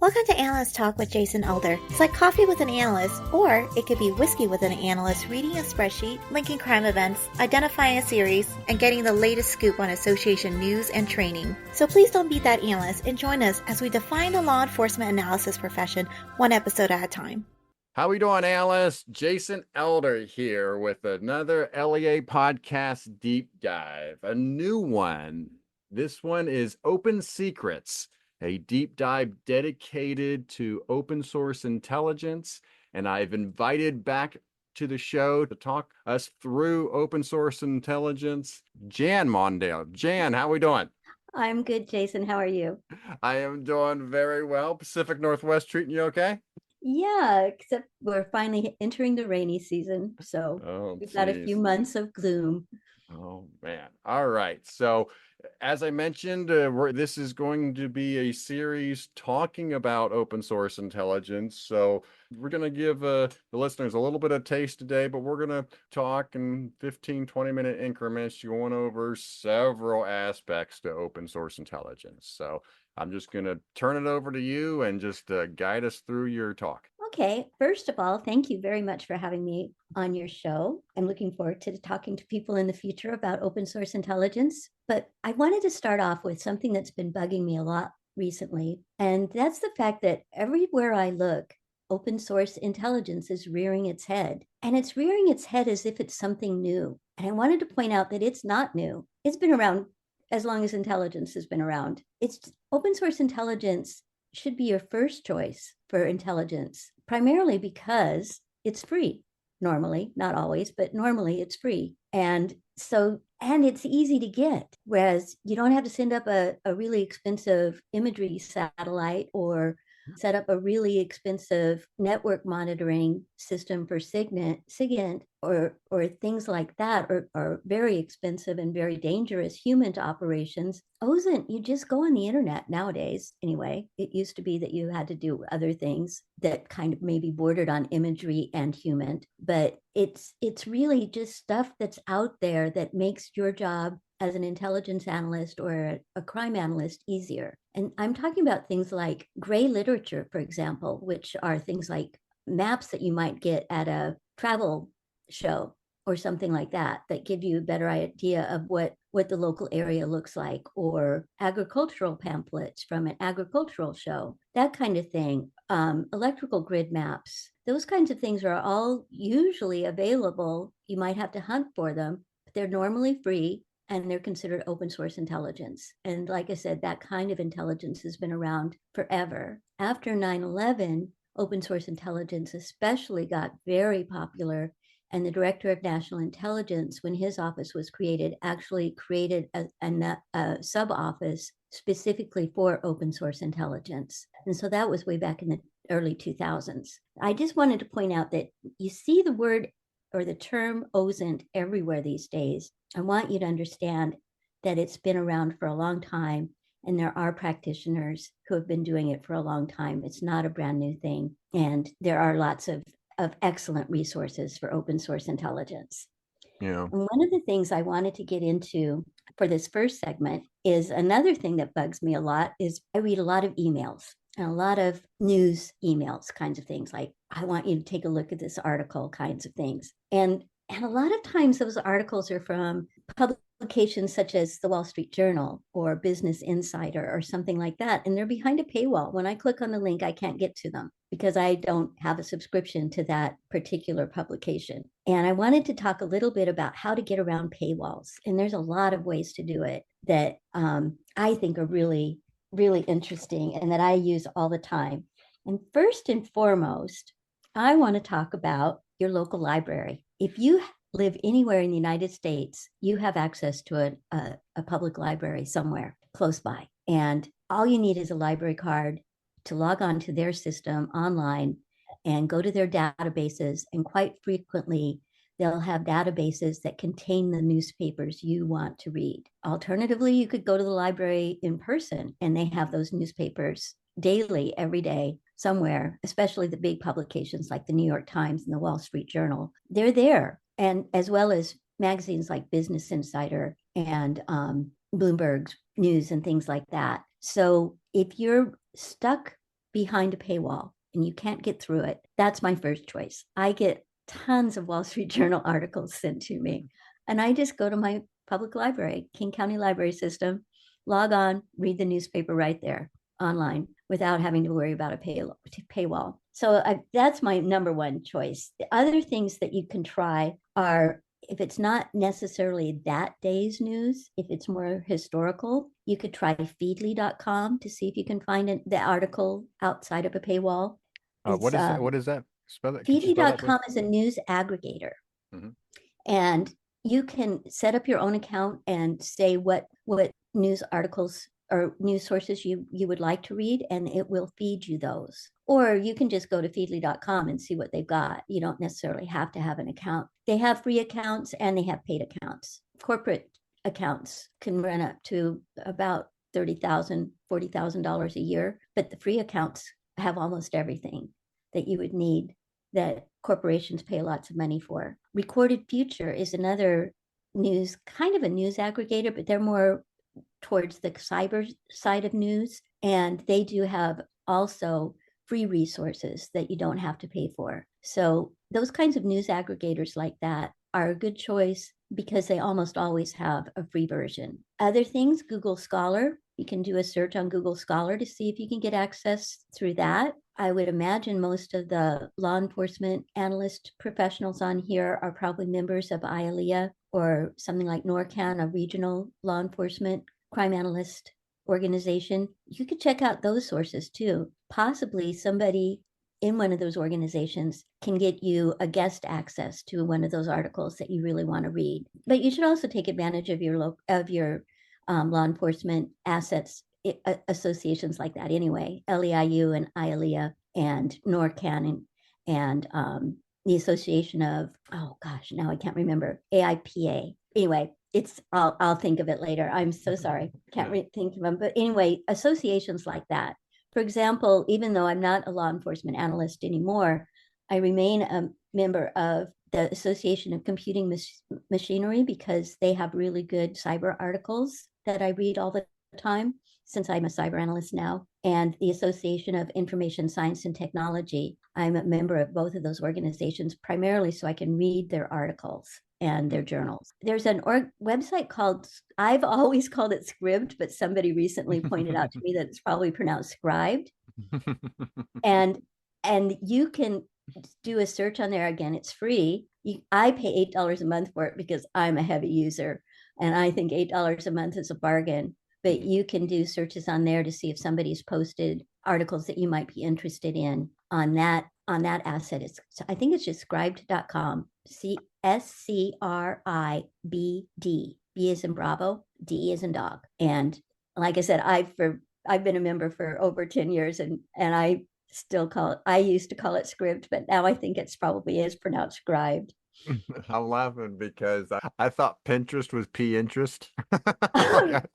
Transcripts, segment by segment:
Welcome to Analyst Talk with Jason Elder. It's like coffee with an analyst, or it could be whiskey with an analyst reading a spreadsheet, linking crime events, identifying a series, and getting the latest scoop on association news and training. So please don't beat that analyst and join us as we define the law enforcement analysis profession one episode at a time. How we doing, analysts? Jason Elder here with another LEA podcast deep dive, a new one. This one is Open Secrets, a deep dive dedicated to open source intelligence. And I've invited back to the show to talk us through open source intelligence, Jan Mondale. Jan, how we doing? I'm good, Jason. How are you? I am doing very well. Pacific Northwest treating you okay? Yeah, except we're finally entering the rainy season, so we've got a few months of gloom. Oh, man. All right. So, as I mentioned, this is going to be a series talking about open source intelligence. So, we're going to give the listeners a little bit of taste today, but we're going to talk in 15, 20-minute increments going over several aspects to open source intelligence. So, I'm just going to turn it over to you and just guide us through your talk. Okay, first of all, thank you very much for having me on your show. I'm looking forward to talking to people in the future about open source intelligence. But I wanted to start off with something that's been bugging me a lot recently. And that's the fact that everywhere I look, open source intelligence is rearing its head. And it's rearing its head as if it's something new. And I wanted to point out that it's not new. It's been around as long as intelligence has been around. It's open source intelligence should be your first choice for intelligence, primarily because it's free. Normally, not always, but normally it's free. And it's easy to get, whereas you don't have to send up a really expensive imagery satellite or set up a really expensive network monitoring system for SIGINT or things like that are very expensive and very dangerous human operations. OSINT, you just go on the internet nowadays. Anyway, it used to be that you had to do other things that kind of maybe bordered on imagery and human, but it's really just stuff that's out there that makes your job as an intelligence analyst or a crime analyst easier. And I'm talking about things like gray literature, for example, which are things like maps that you might get at a travel show or something like that give you a better idea of what the local area looks like, or agricultural pamphlets from an agricultural show, that kind of thing. Electrical grid maps, those kinds of things are all usually available. You might have to hunt for them, but they're normally free and they're considered open source intelligence. And like I said, that kind of intelligence has been around forever. After 9/11, open source intelligence especially got very popular. And the Director of National Intelligence, when his office was created, actually created a sub-office specifically for open source intelligence. And so that was way back in the early 2000s. I just wanted to point out that you see the word or the term OSINT everywhere these days. I want you to understand that it's been around for a long time, and there are practitioners who have been doing it for a long time. It's not a brand new thing. And there are lots of excellent resources for open source intelligence. Yeah. And one of the things I wanted to get into for this first segment is another thing that bugs me a lot is I read a lot of emails and a lot of news emails, kinds of things like, I want you to take a look at this article, kinds of things. And a lot of times those articles are from publications such as the Wall Street Journal or Business Insider or something like that. And they're behind a paywall. When I click on the link, I can't get to them because I don't have a subscription to that particular publication. And I wanted to talk a little bit about how to get around paywalls. And there's a lot of ways to do it that I think are really, really interesting and that I use all the time. And first and foremost, I want to talk about your local library. If you live anywhere in the United States, you have access to a public library somewhere close by. And all you need is a library card to log on to their system online and go to their databases. And quite frequently, they'll have databases that contain the newspapers you want to read. Alternatively, you could go to the library in person, and they have those newspapers daily, every day, somewhere, especially the big publications like the New York Times and the Wall Street Journal. They're there, and as well as magazines like Business Insider and Bloomberg's News and things like that. So if you're stuck behind a paywall and you can't get through it, that's my first choice. I get tons of Wall Street Journal articles sent to me, and I just go to my public library, King County Library System, log on, read the newspaper right there online without having to worry about a paywall. So that's my number one choice. The other things that you can try are, if it's not necessarily that day's news, if it's more historical, you could try feedly.com to see if you can find the article outside of a paywall. What is that? Spell that. Feedly.com is a news aggregator. Mm-hmm. And you can set up your own account and say what news articles or news sources you would like to read, and it will feed you those. Or you can just go to feedly.com and see what they've got. You don't necessarily have to have an account. They have free accounts and they have paid accounts. Corporate accounts can run up to about $30,000, $40,000 a year, but the free accounts have almost everything that you would need that corporations pay lots of money for. Recorded Future is another news, kind of a news aggregator, but they're more towards the cyber side of news. And they do have also free resources that you don't have to pay for. So those kinds of news aggregators like that are a good choice because they almost always have a free version. Other things, Google Scholar, you can do a search on Google Scholar to see if you can get access through that. I would imagine most of the law enforcement analyst professionals on here are probably members of IALEIA or something like NORCAN, a regional law enforcement crime analyst organization. You could check out those sources too. Possibly somebody in one of those organizations can get you a guest access to one of those articles that you really want to read. But you should also take advantage of your law enforcement assets associations like that anyway. LEIU and IALEIA and NORCAN and the association of, oh gosh, now I can't remember, AIPA. Anyway, I'll think of it later. I'm so sorry. Can't think of them. But anyway, associations like that. For example, even though I'm not a law enforcement analyst anymore, I remain a member of the Association of Computing Machinery because they have really good cyber articles that I read all the time since I'm a cyber analyst now. And the Association of Information Science and Technology. I'm a member of both of those organizations primarily so I can read their articles and their journals. There's an website called, I've always called it Scribd, but somebody recently pointed out to me that it's probably pronounced scribed. and you can do a search on there. Again, it's free. I pay $8 a month for it because I'm a heavy user, and I think $8 a month is a bargain. But you can do searches on there to see if somebody's posted articles that you might be interested in on that asset. I think it's just scribed.com. SCRIBD. B as in Bravo, D as in dog. And like I said, I've been a member for over 10 years, and I used to call it Scribd, but now I think it's probably is pronounced scribed. I'm laughing because I thought Pinterest was P-interest. That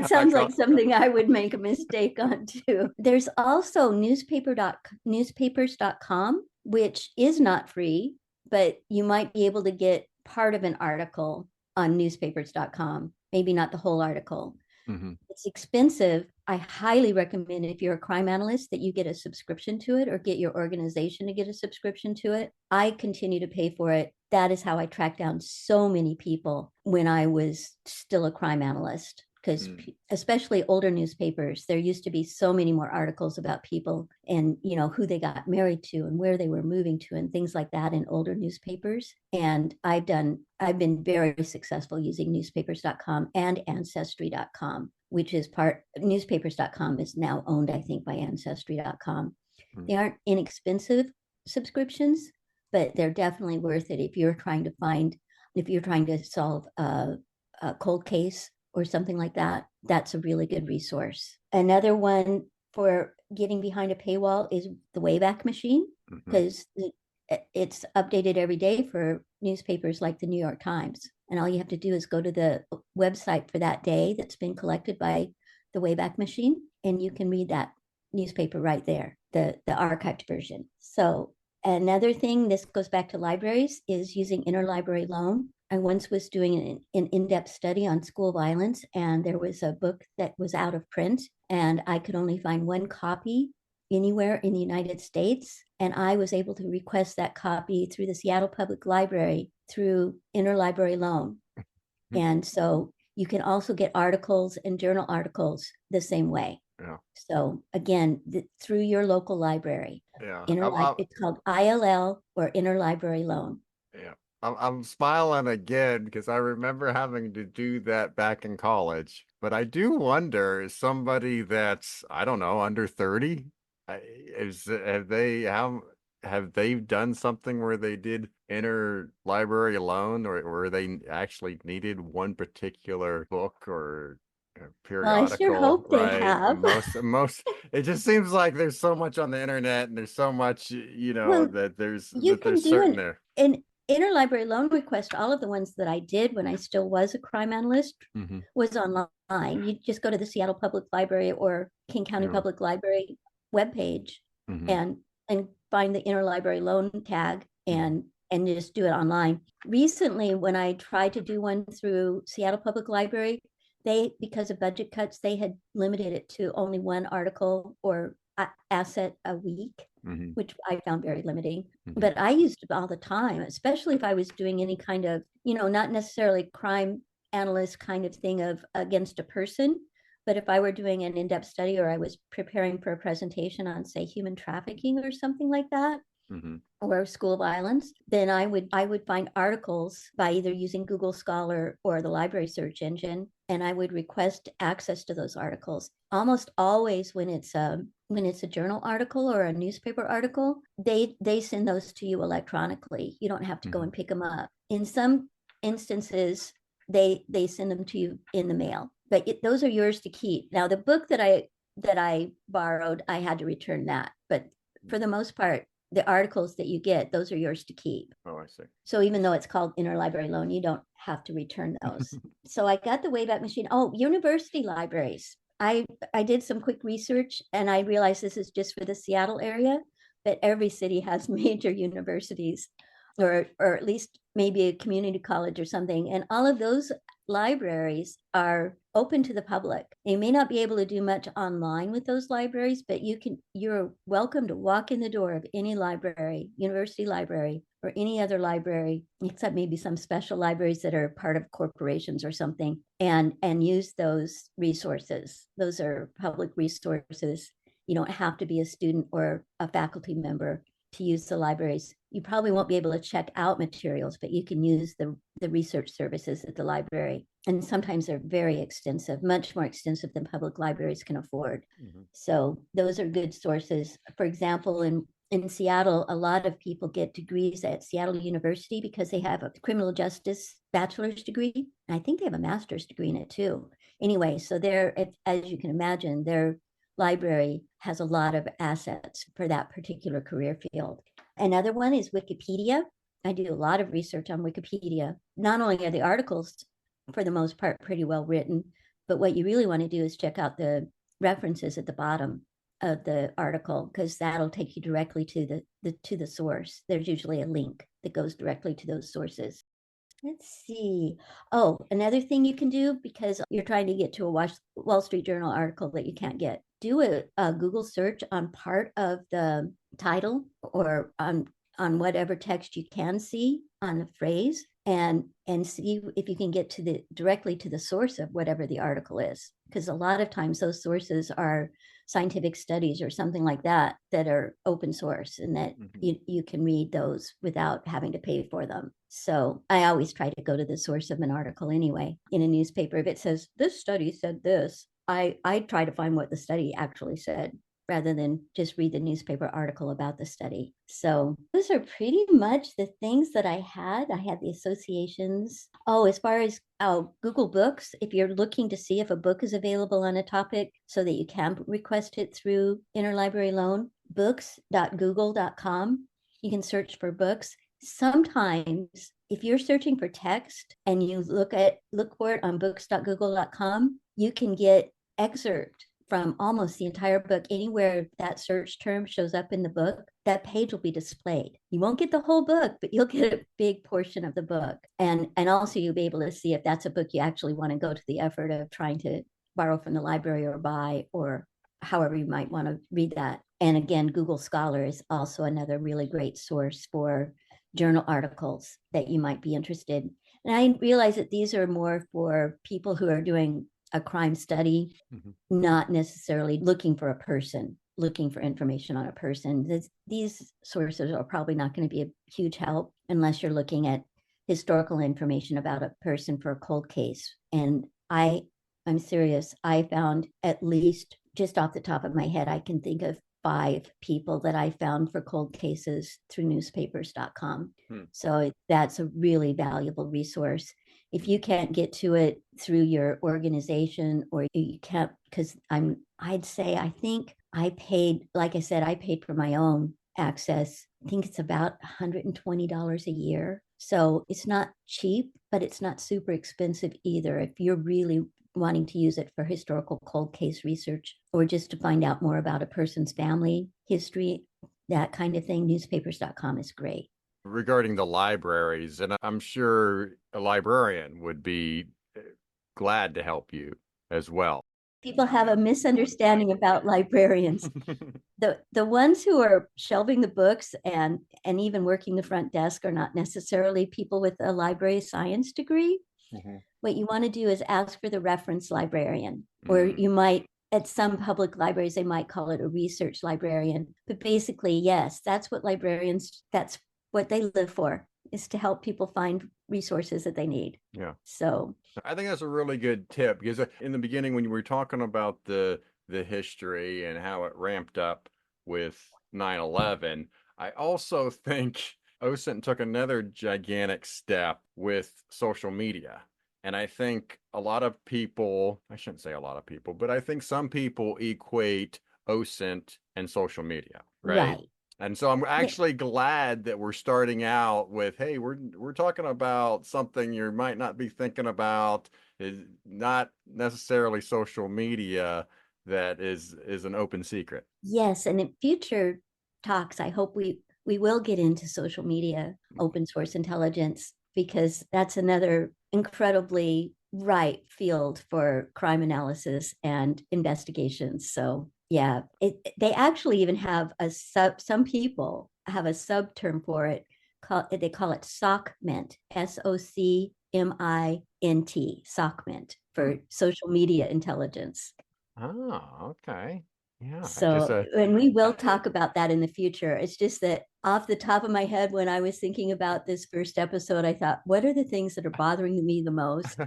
sounds like something I would make a mistake on too. There's also newspapers.com, which is not free, but you might be able to get part of an article on newspapers.com, maybe not the whole article. Mm-hmm. It's expensive. I highly recommend if you're a crime analyst that you get a subscription to it or get your organization to get a subscription to it. I continue to pay for it. That is how I tracked down so many people when I was still a crime analyst. Because especially older newspapers, there used to be so many more articles about people and, who they got married to and where they were moving to and things like that in older newspapers. And I've been very successful using newspapers.com and ancestry.com, which is newspapers.com is now owned, I think, by ancestry.com. They aren't inexpensive subscriptions, but they're definitely worth it if you're trying to solve a cold case or something like that. That's a really good resource. Another one for getting behind a paywall is the Wayback Machine, because it's updated every day for newspapers like the New York Times. And all you have to do is go to the website for that day that's been collected by the Wayback Machine, and you can read that newspaper right there, the archived version. So another thing, this goes back to libraries, is using interlibrary loan. I once was doing an in-depth study on school violence, and there was a book that was out of print, and I could only find one copy anywhere in the United States. And I was able to request that copy through the Seattle Public Library through interlibrary loan. And so you can also get articles and journal articles the same way. Yeah. So again, through your local library. Yeah. It's called ILL or interlibrary loan. Yeah. I'm smiling again because I remember having to do that back in college. But I do wonder, is somebody that's, I don't know, under 30, have they done something where they did interlibrary loan, or where they actually needed one particular book or periodical? I sure hope they have. Most it just seems like there's so much on the internet, and there's so much, Well, that there's you that can there's do certain there. an interlibrary loan request. All of the ones that I did when I still was a crime analyst was online. You just go to the Seattle Public Library or King County Public Library webpage and find the interlibrary loan tag and just do it online. Recently, when I tried to do one through Seattle Public Library, because of budget cuts, they had limited it to only one article or asset a week, which I found very limiting. But I used it all the time, especially if I was doing any kind of, not necessarily crime analyst kind of thing of against a person, but if I were doing an in-depth study or I was preparing for a presentation on, say, human trafficking or something like that, or school violence, then I would find articles by either using Google Scholar or the library search engine, and I would request access to those articles. Almost always when it's a journal article or a newspaper article, they send those to you electronically. You don't have to go and pick them up. In some instances, they send them to you in the mail, but those are yours to keep. Now, the book that I borrowed, I had to return that, but for the most part, the articles that you get, those are yours to keep. Oh, I see. So even though it's called interlibrary loan, you don't have to return those. So I got the Wayback Machine. Oh, university libraries. I did some quick research and I realized this is just for the Seattle area, but every city has major universities or at least maybe a community college or something. And all of those libraries are open to the public. They may not be able to do much online with those libraries, but you're welcome to walk in the door of any library, university library, or any other library, except maybe some special libraries that are part of corporations or something, and use those resources. Those are public resources. You don't have to be a student or a faculty member to use the libraries. You probably won't be able to check out materials, but you can use the research services at the library. And sometimes they're very extensive, much more extensive than public libraries can afford. So those are good sources. For example, in Seattle, a lot of people get degrees at Seattle University because they have a criminal justice bachelor's degree. I think they have a master's degree in it too. Anyway, so as you can imagine, their library has a lot of assets for that particular career field. Another one is Wikipedia. I do a lot of research on Wikipedia. Not only are the articles, for the most part, pretty well written, but what you really want to do is check out the references at the bottom of the article, because that'll take you directly to the source. There's usually a link that goes directly to those sources. Let's see. Oh, another thing you can do, because you're trying to get to a Wall Street Journal article that you can't get, do a Google search on part of the title or on whatever text you can see on the phrase, and see if you can get directly to the source of whatever the article is. Because a lot of times those sources are scientific studies or something like that are open source, and that you can read those without having to pay for them. So I always try to go to the source of an article anyway. In a newspaper, if it says this study said this, I try to find what the study actually said, rather than just read the newspaper article about the study. So those are pretty much the things that I had. I had the associations. Oh, as far as Google Books, if you're looking to see if a book is available on a topic so that you can request it through interlibrary loan, books.google.com. You can search for books. Sometimes if you're searching for text and you look for it on books.google.com, you can get excerpt from almost the entire book. Anywhere that search term shows up in the book, that page will be displayed. You won't get the whole book, but you'll get a big portion of the book. And also you'll be able to see if that's a book you actually want to go to the effort of trying to borrow from the library or buy, or however you might want to read that. And again, Google Scholar is also another really great source for journal articles that you might be interested in. And I realize that these are more for people who are doing a crime study, not necessarily looking for a person, looking for information on a person. These sources are probably not going to be a huge help unless you're looking at historical information about a person for a cold case. And I'm serious. I found, at least just off the top of my head, I can think of 5 people that I found for cold cases through newspapers.com. So that's a really valuable resource. If you can't get to it through your organization, or you can't, because I'd say, I think I paid, like I said, I paid for my own access. I think it's about $120 a year. So it's not cheap, but it's not super expensive either if you're really wanting to use it for historical cold case research, or just to find out more about a person's family history, that kind of thing. Newspapers.com is great. Regarding the libraries, and I'm sure a librarian would be glad to help you as well. People have a misunderstanding about librarians. The ones who are shelving the books and even working the front desk are not necessarily people with a library science degree. What you want to do is ask for the reference librarian, or you might, at some public libraries, they might call it a research librarian. But basically, yes, that's what librarians, that's what they live for, is to help people find resources that they need. Yeah. So I think that's a really good tip, because in the beginning, when you were talking about the history and how it ramped up with 9/11, I also think OSINT took another gigantic step with social media. And I think a lot of people, I shouldn't say a lot of people, but I think some people equate OSINT and social media, right? And so I'm actually glad that we're starting out with, hey, we're talking about something you might not be thinking about, is not necessarily social media, that is an open secret. Yes, and in future talks, I hope we will get into social media, open source intelligence, because that's another incredibly ripe field for crime analysis and investigations. So yeah, they actually even have some people have a subterm for it. They call it SOCMINT, SOCMINT, SOCMINT, for social media intelligence. Oh, okay. Yeah. So, and we will talk about that in the future. It's just that off the top of my head, when I was thinking about this first episode, I thought, what are the things that are bothering me the most?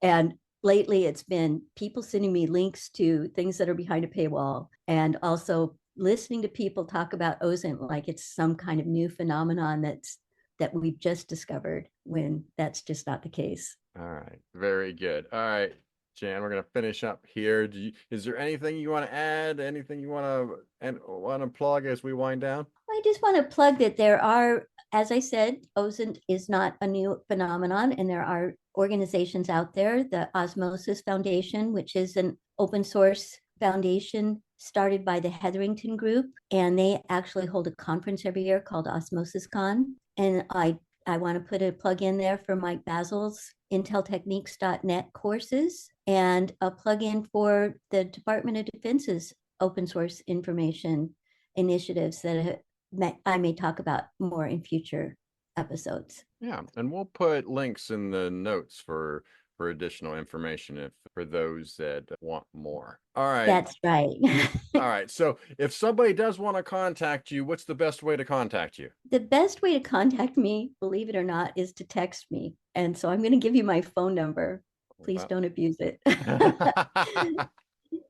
And lately it's been people sending me links to things that are behind a paywall, and also listening to people talk about OSINT like it's some kind of new phenomenon that we've just discovered, when that's just not the case. All right. Very good. All right, Jan, we're going to finish up here. Is there anything you want to add? Anything you want to plug as we wind down? I just want to plug that there are, as I said, OSINT is not a new phenomenon, and there are organizations out there. The Osmosis Foundation, which is an open source foundation started by the Hetherington Group, and they actually hold a conference every year called OsmosisCon. And I want to put a plug in there for Mike Bazzell's inteltechniques.net courses, and a plug in for the Department of Defense's open source information initiatives that I may talk about more in future episodes. Yeah, and we'll put links in the notes for additional information for those that want more. All right. That's right. All right. So if somebody does want to contact you, what's the best way to contact you? The best way to contact me, believe it or not, is to text me. And so I'm going to give you my phone number. Please don't abuse it.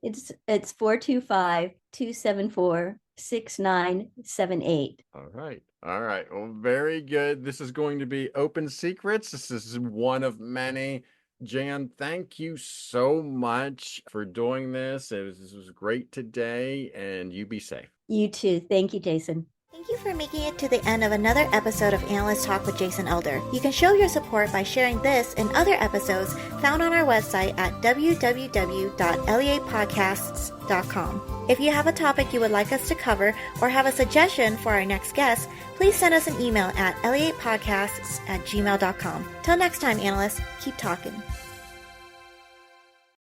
It's 425-274-6978. All right. All right. Well, very good. This is going to be Open Secrets. This is one of many. Jan, thank you so much for doing this. This was great today, and you be safe. You too. Thank you, Jason. Thank you for making it to the end of another episode of Analyst Talk with Jason Elder. You can show your support by sharing this and other episodes found on our website at www.leapodcasts.com. If you have a topic you would like us to cover or have a suggestion for our next guest, please send us an email at leapodcasts@gmail.com. Till next time, analysts, keep talking.